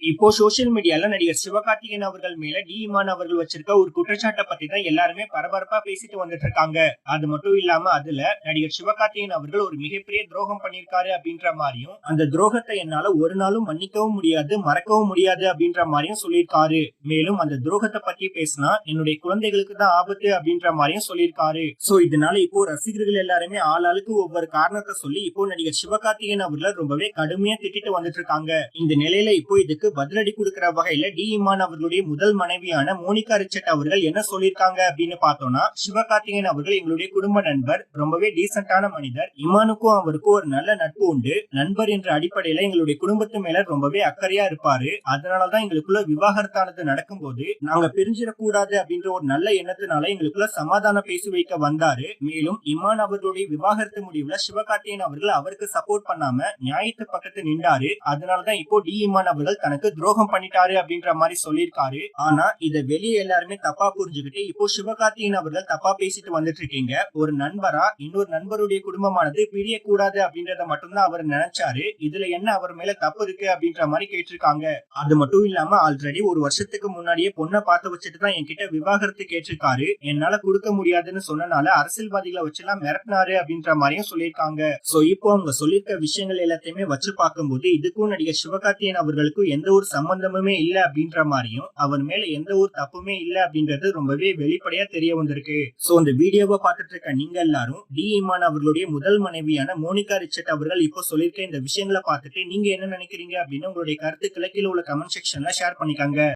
இப்போ சோசியல் மீடியால நடிகர் சிவகார்த்திகேயன் அவர்கள் மேல டி இமான் அவர்கள் வச்சிருக்க ஒரு குற்றச்சாட்டை பத்தி தான் எல்லாருமே பரபரப்பா பேசிட்டு வந்துட்டு இருக்காங்க. அது மட்டும் இல்லாம அதுல நடிகர் சிவகார்த்திகேயன் அவர்கள் ஒரு மிகப்பெரிய துரோகம் பண்ணிருக்காரு அப்படின்ற மாதிரியும், அந்த துரோகத்தை என்னால ஒரு நாளும் மன்னிக்கவும் முடியாது, மறக்கவும் முடியாது அப்படின்ற மாதிரியும் சொல்லியிருக்காரு. மேலும் அந்த துரோகத்தை பத்தி பேசினா என்னுடைய குழந்தைகளுக்கு தான் ஆபத்து அப்படின்ற மாதிரியும் சொல்லியிருக்காரு. சோ இதனால இப்போ ரசிகர்கள் எல்லாருமே ஆளாளுக்கு ஒவ்வொரு காரணத்தை சொல்லி இப்போ நடிகர் சிவகார்த்திகேயன் அவர்கள் ரொம்பவே கடுமையா திட்டிட்டு வந்துட்டு இருக்காங்க. இந்த நிலையில இப்போ இதுக்கு பதிலடி கொடுக்கிற வகையில டி இமான் அவர்களுடைய முதல் மனைவியான மோனிகா ரிச்சர்ட் அவர்கள் என்ன சொல்லியிருக்காங்க அப்படின்னு பார்த்தோம்னா, சிவகார்த்திகேயன் அவர்கள் எங்களுடைய குடும்ப நண்பர், ரொம்பவே டீசென்டான மனிதர். இமானுக்கும் அவருக்கும் ஒரு நல்ல நட்பு உண்டு. நண்பர் என்ற அடிப்படையில எங்களுடைய குடும்பத்து மேல ரொம்பவே அக்கறையா இருப்பாரு. அதனாலதான் எங்களுக்குள்ள விவாகரத்தானது நடக்கும்போது நாங்க பிரிஞ்சிடக்கூடாது அப்படின்ற ஒரு நல்ல எண்ணத்தினால எங்களுக்குள்ள சமாதானம் பேசி வைக்க வந்தாரு. மேலும் இமான் அவர்களுடைய விவாகரத்து முடிவுல சிவகார்த்திகேயன் அவர்கள் அவருக்கு சப்போர்ட் பண்ணாம நியாயத்து பக்கத்து நின்றாரு. அதனாலதான் இப்போ டி இமான் அவர்கள் தனக்கு துரோகம் பண்ணிட்டாரு அப்படின்ற மாதிரி சொல்லியிருக்காரு. ஆனா இத வெளியே எல்லாருமே தப்பா புரிஞ்சுக்கிட்டு இப்போ சிவகார்த்திகேயன் அவர்கள் தப்பா பேசிட்டு வந்துட்டு இருக்கீங்க. ஒரு நண்பரா இன்னொரு நண்பருடைய குடும்பமானது பிரியக்கூடாது அப்படின்றத மட்டும்தான் அவர் நினைச்சாரு. இதுல என்ன அவர் மேல தப்பு இருக்கு அப்படின்ற மாதிரி கேட்டிருக்காங்க. அது மட்டும் இல்லாம ஆல்ரெடி ஒரு வருஷத்துக்கு முன்னாடியே பொண்ணை பார்த்து வச்சுட்டு தான் என்கிட்ட விவாகரத்து கேட்டிருக்காரு. என்னால கொடுக்க முடியாதுன்னு சொன்னனால அரசியல்வாதிகளை வச்செல்லாம் மிரட்டினாரு அப்படின்ற மாதிரியும் சொல்லியிருக்காங்க. சோ இப்போ அவங்க சொல்லியிருக்க விஷயங்கள் எல்லாத்தையுமே வச்சு பார்க்கும்போது இதுக்கும் நடிகர் சிவகார்த்திகேயன் அவர்களுக்கும் எந்த ஒரு சம்பந்தமுமே இல்ல அப்படின்ற மாதிரியும், அவர் மேல எந்த ஒரு தப்புமே இல்ல அப்படின்றது ரொம்பவே வெளிப்படையா தெரிய வந்திருக்கு. சோ இந்த வீடியோவை பார்த்துட்டு இருக்க நீங்க எல்லாரும் டி இமான் அவர்களுடைய முதல் மனைவியான மோனிகா ரிச்சர்ட் அவர்கள் இப்போ சொல்லியிருக்க இந்த விஷயங்களை பார்த்துட்டு நீங்க என்ன நினைக்கிறீங்க அப்படின்னு உங்களுடைய கருத்துக்களை கீழே உள்ள கமெண்ட் செக்ஷன்ல ஷேர் பண்ணிக்கங்க.